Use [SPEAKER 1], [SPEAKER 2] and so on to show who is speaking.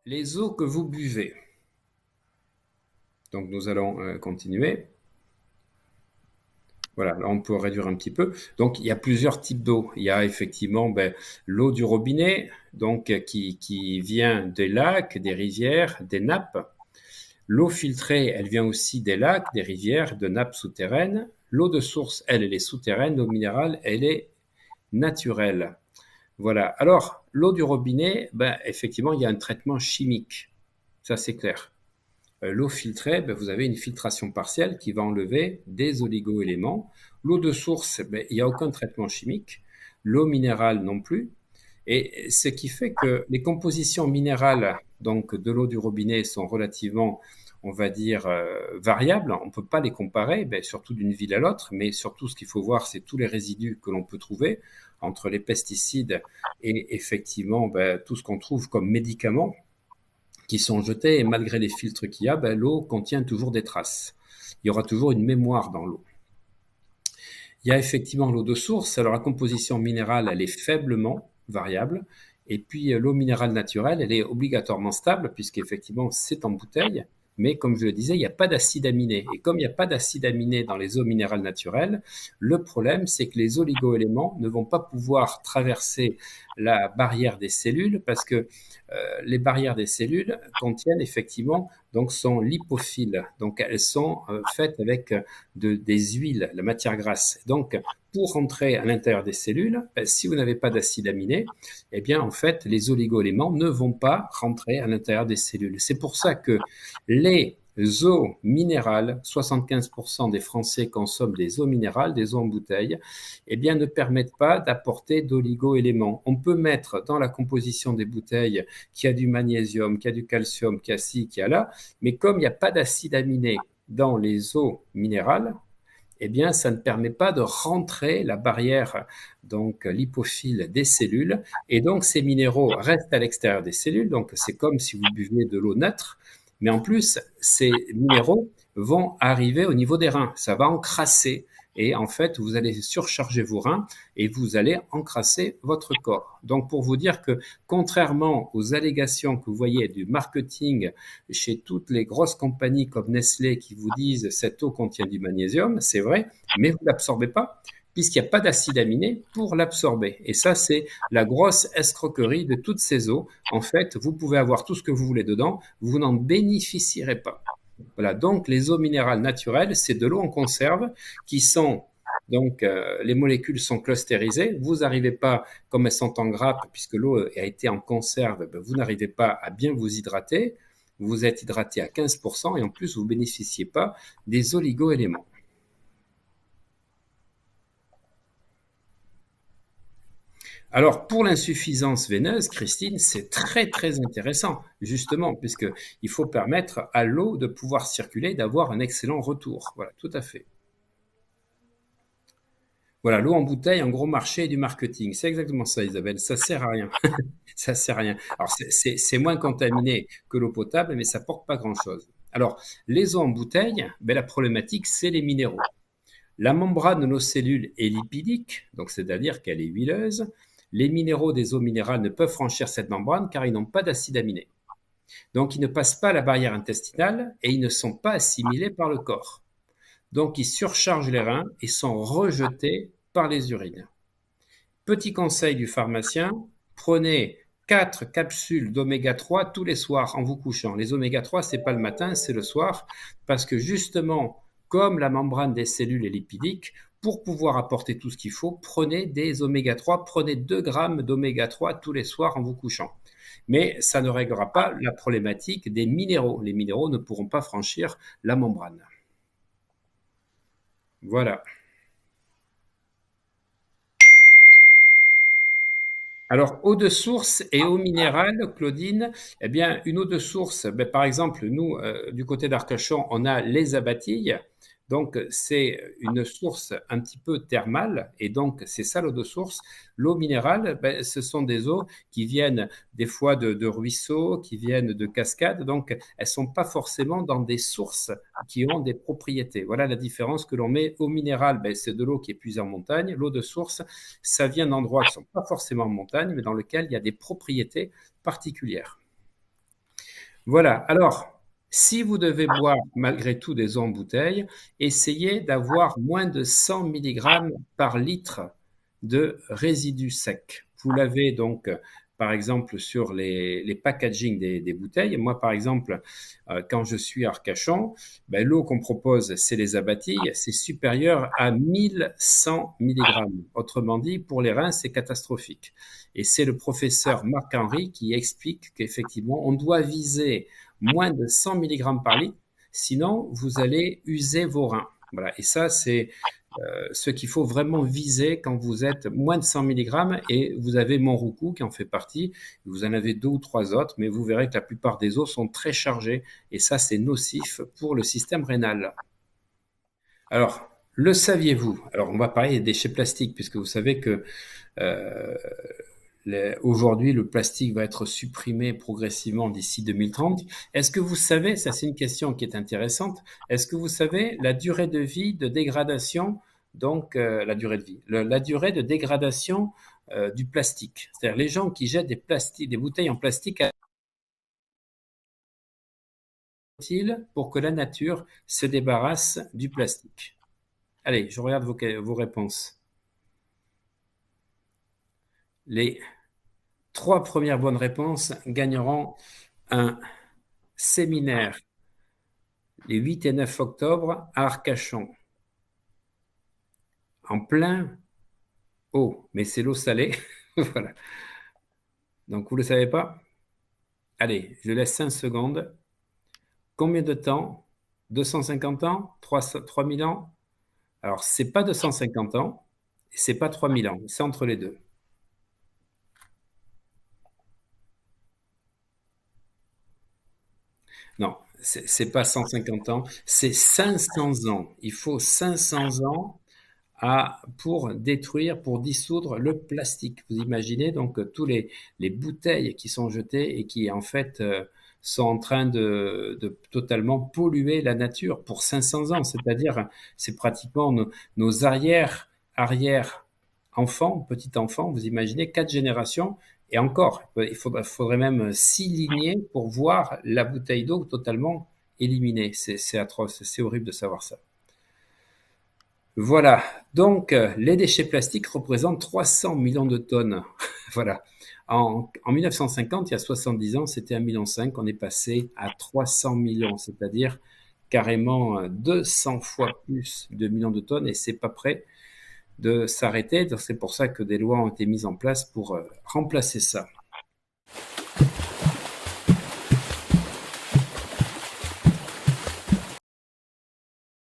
[SPEAKER 1] les eaux que vous buvez. Donc, nous allons continuer. Voilà, là, on peut réduire un petit peu. Donc, il y a plusieurs types d'eau. Il y a effectivement l'eau du robinet, donc qui vient des lacs, des rivières, des nappes. L'eau filtrée, elle vient aussi des lacs, des rivières, de nappes souterraines. L'eau de source, elle est souterraine. L'eau minérale, elle est naturelle. Voilà. Alors, l'eau du robinet, effectivement, il y a un traitement chimique. Ça, c'est clair. L'eau filtrée, vous avez une filtration partielle qui va enlever des oligo-éléments. L'eau de source, il n'y a aucun traitement chimique. L'eau minérale non plus. Et ce qui fait que les compositions minérales donc de l'eau du robinet sont relativement, on va dire, variables. On ne peut pas les comparer, surtout d'une ville à l'autre, mais surtout ce qu'il faut voir, c'est tous les résidus que l'on peut trouver entre les pesticides et effectivement tout ce qu'on trouve comme médicaments qui sont jetés. Et malgré les filtres qu'il y a, l'eau contient toujours des traces. Il y aura toujours une mémoire dans l'eau. Il y a effectivement l'eau de source. Alors la composition minérale, elle est faiblement variable. Et puis l'eau minérale naturelle, elle est obligatoirement stable puisqu'effectivement c'est en bouteille. Mais comme je le disais, il n'y a pas d'acide aminé. Et comme il n'y a pas d'acide aminé dans les eaux minérales naturelles, le problème, c'est que les oligo-éléments ne vont pas pouvoir traverser la barrière des cellules parce que les barrières des cellules contiennent effectivement, donc sont lipophiles. Donc elles sont faites avec des huiles, la matière grasse. Donc pour rentrer à l'intérieur des cellules, si vous n'avez pas d'acide aminé, eh bien en fait les oligo-éléments ne vont pas rentrer à l'intérieur des cellules. C'est pour ça que les eaux minérales, 75% des Français consomment des eaux minérales, des eaux en bouteille, eh bien, ne permettent pas d'apporter d'oligo-éléments. On peut mettre dans la composition des bouteilles qu'il y a du magnésium, qu'il y a du calcium, qu'il y a ci, qu'il y a là, mais comme il n'y a pas d'acide aminé dans les eaux minérales, eh bien, ça ne permet pas de rentrer la barrière donc lipophile des cellules, et donc ces minéraux restent à l'extérieur des cellules. Donc, c'est comme si vous buviez de l'eau neutre, mais en plus, ces minéraux vont arriver au niveau des reins. Ça va encrasser. Et en fait, vous allez surcharger vos reins et vous allez encrasser votre corps. Donc, pour vous dire que contrairement aux allégations que vous voyez du marketing chez toutes les grosses compagnies comme Nestlé qui vous disent cette eau contient du magnésium, c'est vrai, mais vous ne l'absorbez pas puisqu'il n'y a pas d'acide aminé pour l'absorber. Et ça, c'est la grosse escroquerie de toutes ces eaux. En fait, vous pouvez avoir tout ce que vous voulez dedans, vous n'en bénéficierez pas. Voilà, donc les eaux minérales naturelles, c'est de l'eau en conserve qui sont donc les molécules sont clusterisées. Vous n'arrivez pas, comme elles sont en grappe, puisque l'eau a été en conserve, vous n'arrivez pas à bien vous hydrater. Vous êtes hydraté à 15% et en plus vous ne bénéficiez pas des oligo-éléments. Alors, pour l'insuffisance veineuse, Christine, c'est très, très intéressant, justement, puisqu'il faut permettre à l'eau de pouvoir circuler, d'avoir un excellent retour. Voilà, tout à fait. Voilà, l'eau en bouteille, un gros marché et du marketing. C'est exactement ça, Isabelle. Ça sert à rien. Ça sert à rien. Alors, c'est moins contaminé que l'eau potable, mais ça porte pas grand-chose. Alors, les eaux en bouteille, la problématique, c'est les minéraux. La membrane de nos cellules est lipidique, donc c'est-à-dire qu'elle est huileuse. Les minéraux des eaux minérales ne peuvent franchir cette membrane car ils n'ont pas d'acide aminé. Donc ils ne passent pas la barrière intestinale et ils ne sont pas assimilés par le corps. Donc ils surchargent les reins et sont rejetés par les urines. Petit conseil du pharmacien, prenez 4 capsules d'oméga 3 tous les soirs en vous couchant. Les oméga 3, c'est pas le matin, c'est le soir, parce que justement, comme la membrane des cellules est lipidique, pour pouvoir apporter tout ce qu'il faut, prenez des oméga 3, prenez 2 grammes d'oméga 3 tous les soirs en vous couchant. Mais ça ne réglera pas la problématique des minéraux. Les minéraux ne pourront pas franchir la membrane. Voilà. Alors, eau de source et eau minérale, Claudine, eh bien, une eau de source, par exemple, nous, du côté d'Arcachon, on a les abatilles. Donc, c'est une source un petit peu thermale, et donc c'est ça l'eau de source. L'eau minérale, ce sont des eaux qui viennent des fois de ruisseaux, qui viennent de cascades, donc elles sont pas forcément dans des sources qui ont des propriétés. Voilà la différence que l'on met. Eau minérale, c'est de l'eau qui est puisée en montagne. L'eau de source, ça vient d'endroits qui sont pas forcément en montagne, mais dans lesquels il y a des propriétés particulières. Voilà. Alors, si vous devez boire malgré tout des eaux en bouteille, essayez d'avoir moins de 100 milligrammes par litre de résidus secs. Vous l'avez donc, par exemple, sur les packaging des bouteilles. Moi, par exemple, quand je suis à Arcachon, ben, l'eau qu'on propose, c'est les abatilles, c'est supérieur à 1100 milligrammes. Autrement dit, pour les reins, c'est catastrophique. Et c'est le professeur Marc-Henri qui explique qu'effectivement, on doit viser moins de 100 milligrammes par litre, sinon vous allez user vos reins. Voilà. Et ça, c'est ce qu'il faut vraiment viser quand vous êtes moins de 100 milligrammes et vous avez Monroucou qui en fait partie. Vous en avez deux ou trois autres, mais vous verrez que la plupart des eaux sont très chargées et ça, c'est nocif pour le système rénal. Alors, le saviez-vous? Alors, on va parler des déchets plastiques puisque vous savez que euh, aujourd'hui, le plastique va être supprimé progressivement d'ici 2030. Est-ce que vous savez, ça c'est une question qui est intéressante, est-ce que vous savez la durée de vie de dégradation, donc la durée de vie, la durée de dégradation du plastique? C'est-à-dire les gens qui jettent des plastiques, des bouteilles en plastique, pour que la nature se débarrasse du plastique? Allez, je regarde vos réponses. Les trois premières bonnes réponses gagneront un séminaire les 8 et 9 octobre à Arcachon, en plein eau, mais c'est l'eau salée. Voilà. Donc, vous ne le savez pas? Allez, je laisse 5 secondes. Combien de temps? 250 ans? 3000 ans? Alors, c'est pas 250 ans, et c'est pas 3000 ans, c'est entre les deux. Non, c'est pas 150 ans, c'est 500 ans. Il faut 500 ans pour détruire, pour dissoudre le plastique. Vous imaginez donc tous les bouteilles qui sont jetées et qui en fait sont en train de totalement polluer la nature pour 500 ans. C'est-à-dire, c'est pratiquement nos arrière enfants, petits-enfants, vous imaginez, 4 générations. Et encore, faudrait même 6 lignées pour voir la bouteille d'eau totalement éliminée. C'est atroce, c'est horrible de savoir ça. Voilà. Donc, les déchets plastiques représentent 300 millions de tonnes. Voilà. En 1950, il y a 70 ans, c'était 1,5 million. On est passé à 300 millions, c'est-à-dire carrément 200 fois plus de millions de tonnes et c'est pas prêt de s'arrêter. Donc, c'est pour ça que des lois ont été mises en place pour remplacer ça.